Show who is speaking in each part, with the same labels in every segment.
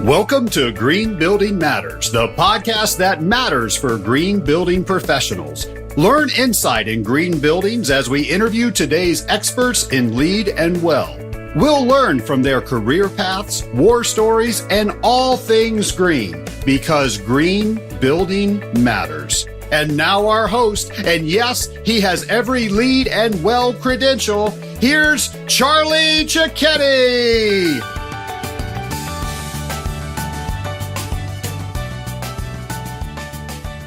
Speaker 1: Welcome to Green Building Matters, the podcast that matters for green building professionals. Learn insight in green buildings as we interview today's experts in LEED and WELL. We'll learn from their career paths, war stories, and all things green, because green building matters. And now our host, and yes, he has every LEED and WELL credential. Here's Charlie Cichetti.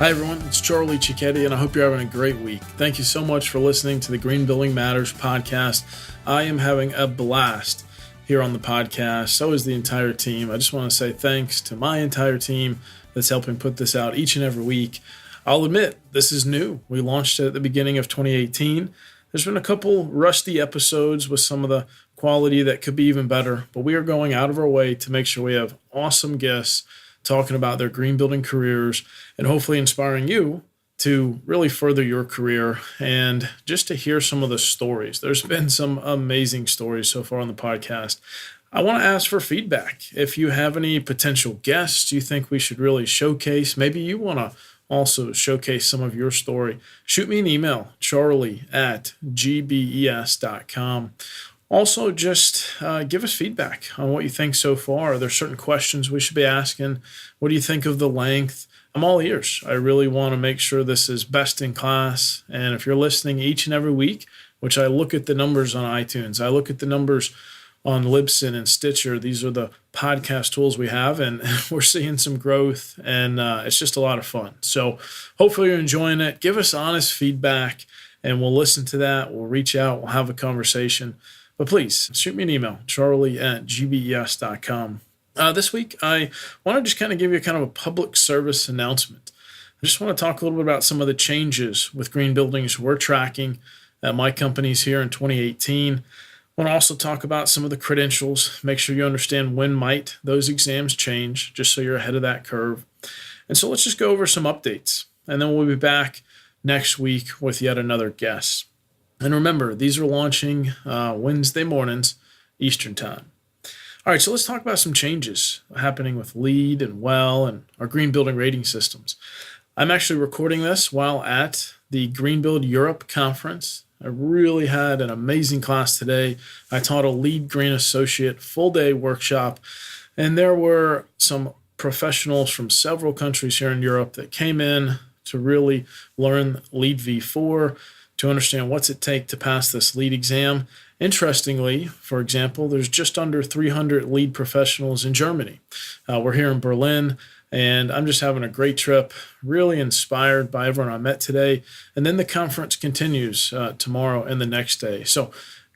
Speaker 2: Hi everyone, it's Charlie Cichetti, and I hope you're having a great week. Thank you so much for listening to the Green Building Matters podcast. I am having a blast here on the podcast. So is the entire team. I just want to say thanks to my entire team that's helping put this out each and every week. I'll admit, this is new. We launched it at the beginning of 2018. There's been a couple rusty episodes with some of the quality that could be even better, but we are going out of our way to make sure we have awesome guests talking about their green building careers and hopefully inspiring you to really further your career and just to hear some of the stories. There's been some amazing stories so far on the podcast. I want to ask for feedback. If you have any potential guests you think we should really showcase, maybe you want to also showcase some of your story, shoot me an email, charlie@gbes.com. Also, just give us feedback on what you think so far. Are there certain questions we should be asking? What do you think of the length? I'm all ears. I really want to make sure this is best in class. And if you're listening each and every week, which I look at the numbers on iTunes, I look at the numbers on Libsyn and Stitcher. These are the podcast tools we have, and we're seeing some growth, and it's just a lot of fun. So hopefully you're enjoying it. Give us honest feedback, and we'll listen to that. We'll reach out. We'll have a conversation. But please, shoot me an email, charlie@gbes.com. This week, I want to just kind of give you a public service announcement. I just want to talk a little bit about some of the changes with green buildings we're tracking at my companies here in 2018. I want to also talk about some of the credentials, make sure you understand when might those exams change, just so you're ahead of that curve. And so let's just go over some updates, and then we'll be back next week with yet another guest. And remember, these are launching Wednesday mornings, Eastern Time. All right, so let's talk about some changes happening with LEED and WELL and our green building rating systems. I'm actually recording this while at the Greenbuild-Europe Conference. I really had an amazing class today. I taught a LEED Green Associate full-day workshop, and there were some professionals from several countries here in Europe that came in to really learn LEED V4, to understand what's it take to pass this LEED exam. Interestingly, for example, there's just under 300 LEED professionals in Germany. We're here in Berlin, and I'm just having a great trip, really inspired by everyone I met today. And then the conference continues tomorrow and the next day. So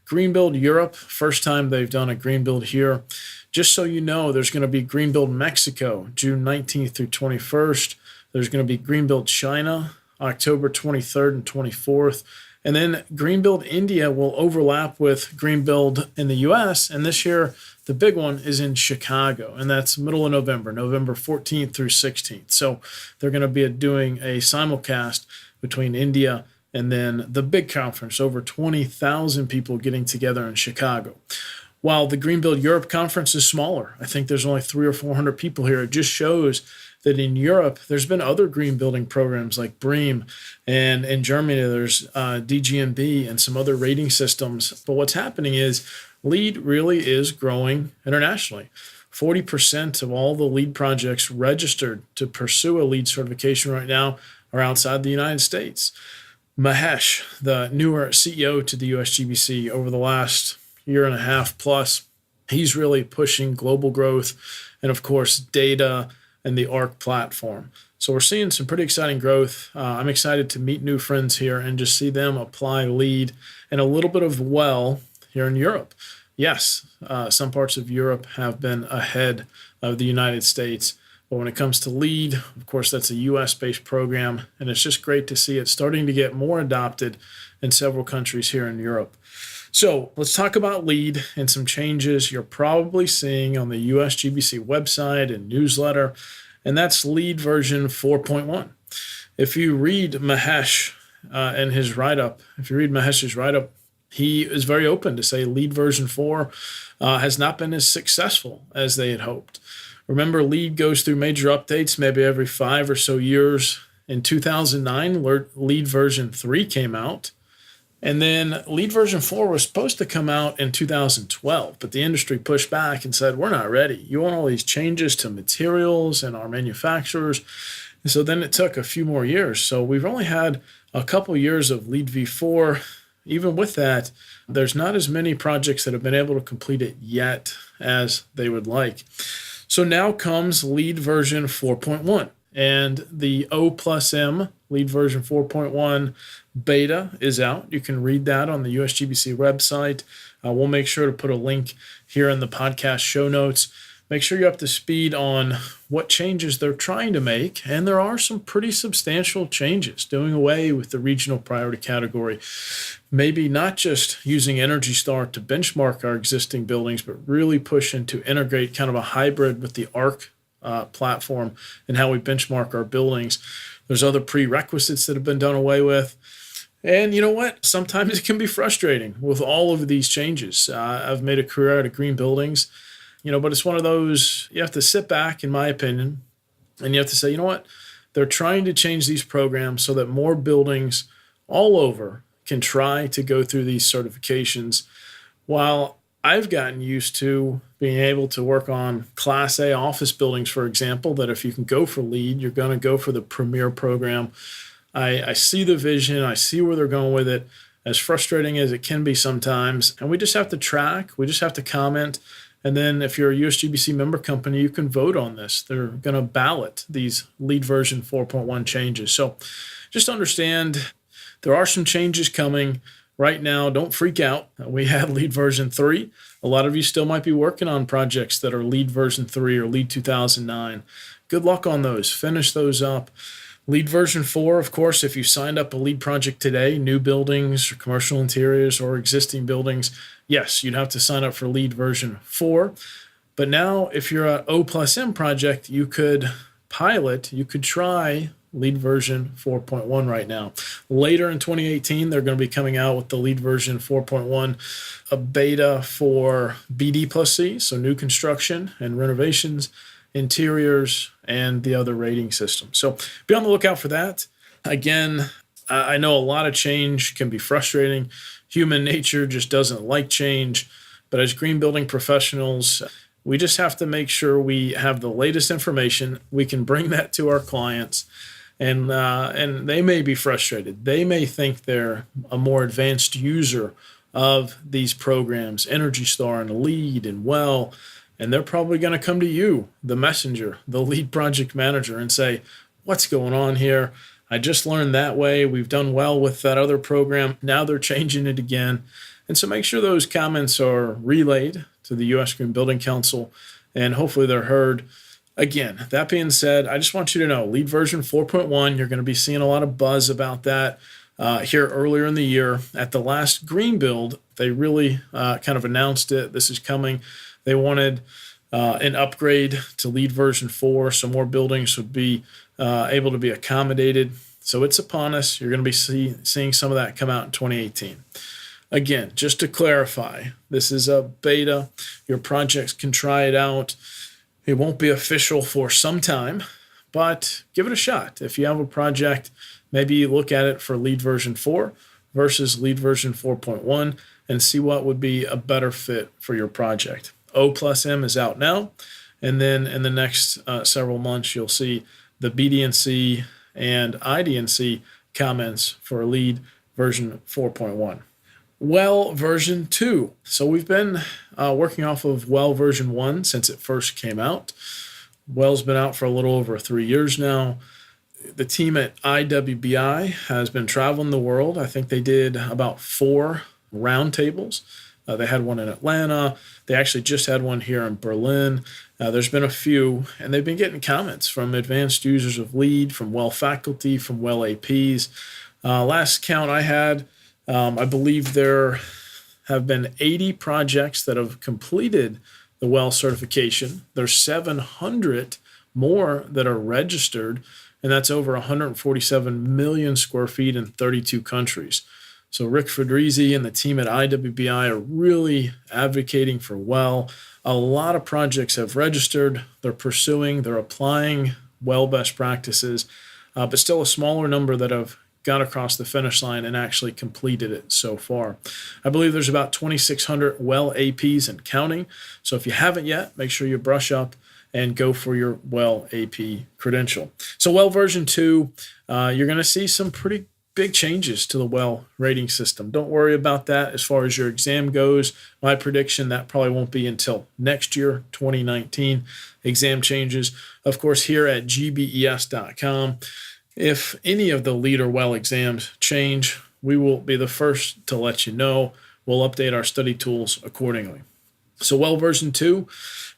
Speaker 2: Greenbuild Europe, first time they've done a Greenbuild here. Just so you know, there's going to be Greenbuild Mexico, June 19th through 21st. There's going to be Greenbuild China, October 23rd and 24th. And then Greenbuild India will overlap with Greenbuild in the US. And this year, the big one is in Chicago. And that's middle of November, November 14th through 16th. So they're going to be doing a simulcast between India and then the big conference, over 20,000 people getting together in Chicago. While the Greenbuild Europe Conference is smaller, I think there's only 300 or 400 people here. It just shows that in Europe, there's been other green building programs like BREEAM, and in Germany, there's DGNB and some other rating systems. But what's happening is LEED really is growing internationally. 40% of all the LEED projects registered to pursue a LEED certification right now are outside the United States. Mahesh, the newer CEO to the USGBC over the last year and a half plus, he's really pushing global growth and, of course, data and the ARC platform. So we're seeing some pretty exciting growth. I'm excited to meet new friends here and just see them apply LEED and a little bit of WELL here in Europe. Yes, some parts of Europe have been ahead of the United States. But when it comes to LEED, of course, that's a US-based program, and it's just great to see it starting to get more adopted in several countries here in Europe. So let's talk about LEED and some changes you're probably seeing on the USGBC website and newsletter, and that's LEED version 4.1. If you read Mahesh and his write-up, he is very open to say LEED version 4 has not been as successful as they had hoped. Remember, LEED goes through major updates maybe every 5 or so years. In 2009, LEED version 3 came out. And then LEED version 4 was supposed to come out in 2012, but the industry pushed back and said, we're not ready. You want all these changes to materials and our manufacturers. And so then it took a few more years. So we've only had a couple years of LEED v4. Even with that, there's not as many projects that have been able to complete it yet as they would like. So now comes LEED version 4.1, and the O+M LEED version 4.1 beta is out. You can read that on the USGBC website. We'll make sure to put a link here in the podcast show notes. Make sure you're up to speed on what changes they're trying to make. And there are some pretty substantial changes, doing away with the regional priority category. Maybe not just using Energy Star to benchmark our existing buildings, but really pushing to integrate kind of a hybrid with the ARC platform and how we benchmark our buildings. There's other prerequisites that have been done away with. And you know what? Sometimes it can be frustrating with all of these changes. I've made a career out of green buildings. But it's one of those, you have to sit back, in my opinion, and you have to say, you know what? They're trying to change these programs so that more buildings all over can try to go through these certifications. While I've gotten used to being able to work on Class A office buildings, for example, that if you can go for LEED, you're going to go for the premier program. I see the vision. I see where they're going with it, as frustrating as it can be sometimes. And we just have to track. We just have to comment. And then if you're a USGBC member company, you can vote on this. They're going to ballot these LEED version 4.1 changes. So just understand there are some changes coming right now. Don't freak out. We had LEED version 3. A lot of you still might be working on projects that are LEED version 3 or LEED 2009. Good luck on those. Finish those up. LEED version 4, of course, if you signed up a LEED project today, new buildings or commercial interiors or existing buildings, yes, you'd have to sign up for LEED version 4. But now if you're an O+M project, you could try LEED version 4.1 right now. Later in 2018, they're going to be coming out with the LEED version 4.1, a beta for BD plus C, so new construction and renovations, interiors, and the other rating system. So be on the lookout for that. Again, I know a lot of change can be frustrating. Human nature just doesn't like change. But as green building professionals, we just have to make sure we have the latest information. We can bring that to our clients, and they may be frustrated. They may think they're a more advanced user of these programs, Energy Star and LEED and WELL. And they're probably going to come to you, the messenger, the lead project manager, and say, what's going on here? I just learned that way. We've done well with that other program. Now they're changing it again. And so make sure those comments are relayed to the U.S. Green Building Council, and hopefully they're heard. Again, that being said, I just want you to know, LEED version 4.1, you're going to be seeing a lot of buzz about that here earlier in the year. At the last Green Build, they really kind of announced it. This is coming. They wanted an upgrade to LEED version 4, so more buildings would be able to be accommodated. So it's upon us. You're going to be seeing some of that come out in 2018. Again, just to clarify, this is a beta. Your projects can try it out. It won't be official for some time, but give it a shot. If you have a project, maybe look at it for LEED version 4 versus LEED version 4.1 and see what would be a better fit for your project. O+M is out now, and then in the next several months, you'll see the BD&C and ID&C comments for LEED version 4.1. WELL version 2. So we've been working off of WELL version 1 since it first came out. WELL's been out for a little over 3 years now. The team at IWBI has been traveling the world. I think they did about 4 roundtables. They had one in Atlanta. They actually just had one here in Berlin. There's been a few, and they've been getting comments from advanced users of LEED, from WELL faculty, from WELL APs. Last count I had, I believe there have been 80 projects that have completed the WELL certification. There's 700 more that are registered, and that's over 147 million square feet in 32 countries. So Rick Fedrizzi and the team at IWBI are really advocating for well. A lot of projects have registered, they're pursuing, they're applying well best practices, but still a smaller number that have got across the finish line and actually completed it so far. I believe there's about 2,600 well APs and counting. So if you haven't yet, make sure you brush up and go for your well AP credential. So well version 2, you're going to see some pretty big changes to the well rating system. Don't worry about that as far as your exam goes. My prediction, that probably won't be until next year, 2019, exam changes. Of course, here at GBES.com, if any of the lead or well exams change, we will be the first to let you know. We'll update our study tools accordingly. So well version 2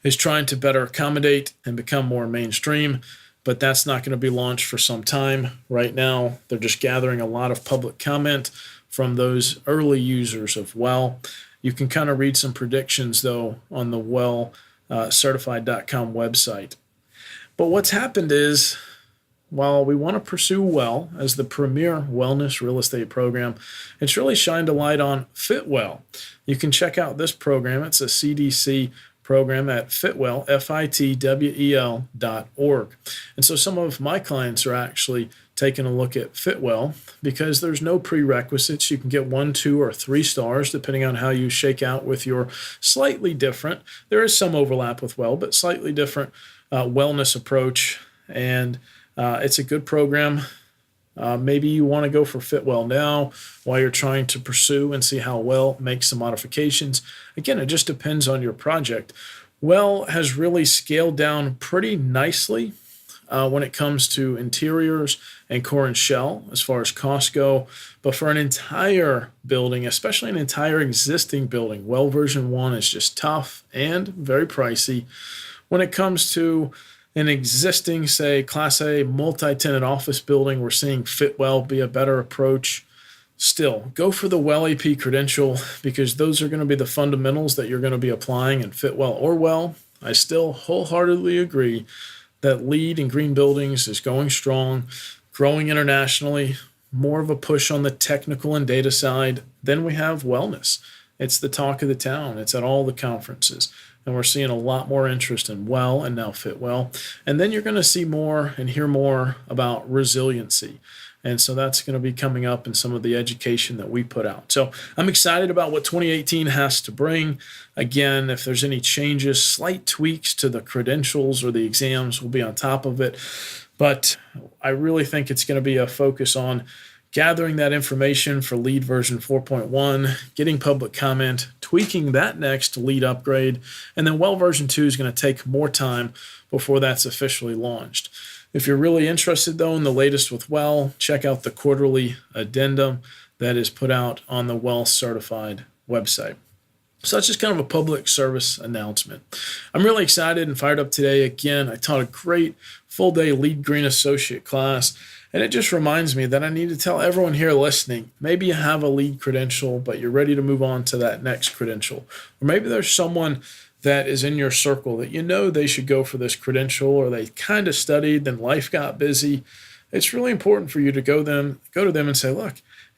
Speaker 2: is trying to better accommodate and become more mainstream, but that's not going to be launched for some time. Right now, they're just gathering a lot of public comment from those early users of well. You can kind of read some predictions, though, on the wellcertified.com website. But what's happened is, while we want to pursue well as the premier wellness real estate program, it's really shined a light on Fitwell. You can check out this program. It's a CDC program at Fitwell, FITWEL.org. And so some of my clients are actually taking a look at Fitwell because there's no prerequisites. You can get 1, 2, or 3 stars depending on how you shake out with your slightly different, there is some overlap with well, but slightly different wellness approach. And it's a good program. Maybe you want to go for Fitwell now while you're trying to pursue and see how well make some modifications. Again, it just depends on your project. Well has really scaled down pretty nicely when it comes to interiors and core and shell as far as costs go. But for an entire building, especially an entire existing building, well version 1 is just tough and very pricey. When it comes to an existing, say, Class A multi-tenant office building, we're seeing Fitwell be a better approach. Still, go for the well AP credential because those are going to be the fundamentals that you're going to be applying in Fitwell or well. I still wholeheartedly agree that LEED in green buildings is going strong, growing internationally, more of a push on the technical and data side. Then we have wellness. It's the talk of the town. It's at all the conferences. And we're seeing a lot more interest in well and now Fitwell. And then you're going to see more and hear more about resiliency. And so that's going to be coming up in some of the education that we put out. So I'm excited about what 2018 has to bring. Again, if there's any changes, slight tweaks to the credentials or the exams, we'll be on top of it. But I really think it's going to be a focus on gathering that information for LEED version 4.1, getting public comment, tweaking that next LEED upgrade, and then well version 2 is going to take more time before that's officially launched. If you're really interested, though, in the latest with well, check out the quarterly addendum that is put out on the Well Certified website. So that's just kind of a public service announcement. I'm really excited and fired up today. Again, I taught a great full-day LEED Green Associate class, and it just reminds me that I need to tell everyone here listening, maybe you have a LEED credential, but you're ready to move on to that next credential. Or maybe there's someone that is in your circle that you know they should go for this credential, or they kind of studied, then life got busy. It's really important for you to go to them and say, look,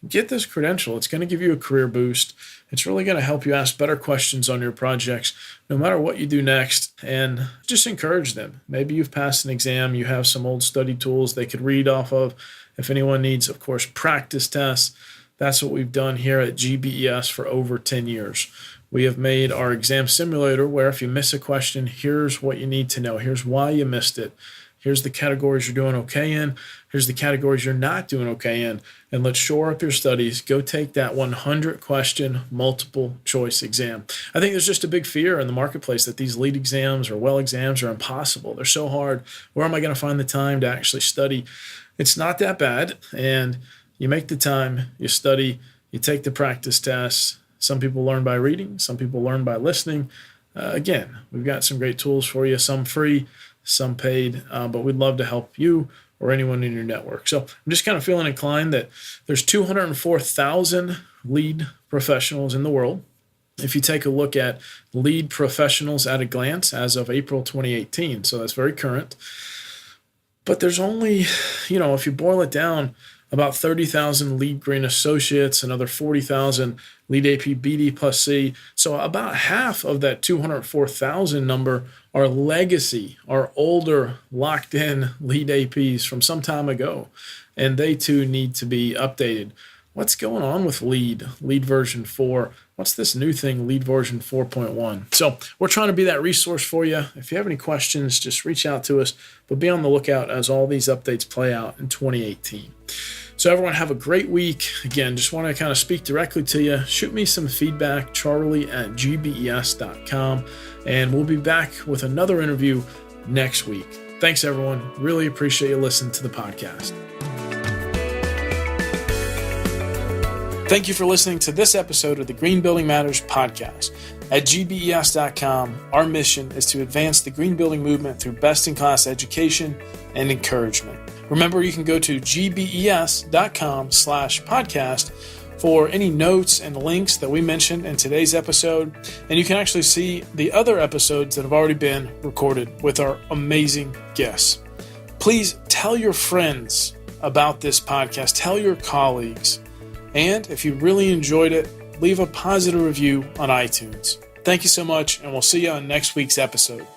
Speaker 2: get this credential. It's going to give you a career boost. It's really going to help you ask better questions on your projects, no matter what you do next, and just encourage them. Maybe you've passed an exam, you have some old study tools they could read off of. If anyone needs, of course, practice tests, that's what we've done here at GBES for over 10 years. We have made our exam simulator where if you miss a question, here's what you need to know. Here's why you missed it. Here's the categories you're doing okay in. Here's the categories you're not doing okay in. And let's shore up your studies. Go take that 100-question multiple choice exam. I think there's just a big fear in the marketplace that these LEED exams or well exams are impossible. They're so hard. Where am I going to find the time to actually study? It's not that bad. And you make the time, you study, you take the practice tests. Some people learn by reading. Some people learn by listening. Again, we've got some great tools for you, some free, some paid, but we'd love to help you or anyone in your network. So I'm just kind of feeling inclined that there's 204,000 LEED professionals in the world. If you take a look at LEED professionals at a glance as of April 2018, so that's very current. But there's only, if you boil it down, about 30,000 lead green associates, another 40,000 lead AP BD plus C. So about half of that 204,000 number are legacy, are older locked in lead APs from some time ago, and they too need to be updated. What's going on with lead version 4? What's this new thing, lead version 4.1? So we're trying to be that resource for you. If you have any questions, just reach out to us, but be on the lookout as all these updates play out in 2018. So everyone have a great week. Again, just want to kind of speak directly to you. Shoot me some feedback, charlie@gbes.com, and we'll be back with another interview next week. Thanks, everyone. Really appreciate you listening to the podcast. Thank you for listening to this episode of the Green Building Matters podcast. At GBES.com, our mission is to advance the green building movement through best-in-class education and encouragement. Remember, you can go to gbes.com/podcast for any notes and links that we mentioned in today's episode, and you can actually see the other episodes that have already been recorded with our amazing guests. Please tell your friends about this podcast, tell your colleagues. And if you really enjoyed it, leave a positive review on iTunes. Thank you so much, and we'll see you on next week's episode.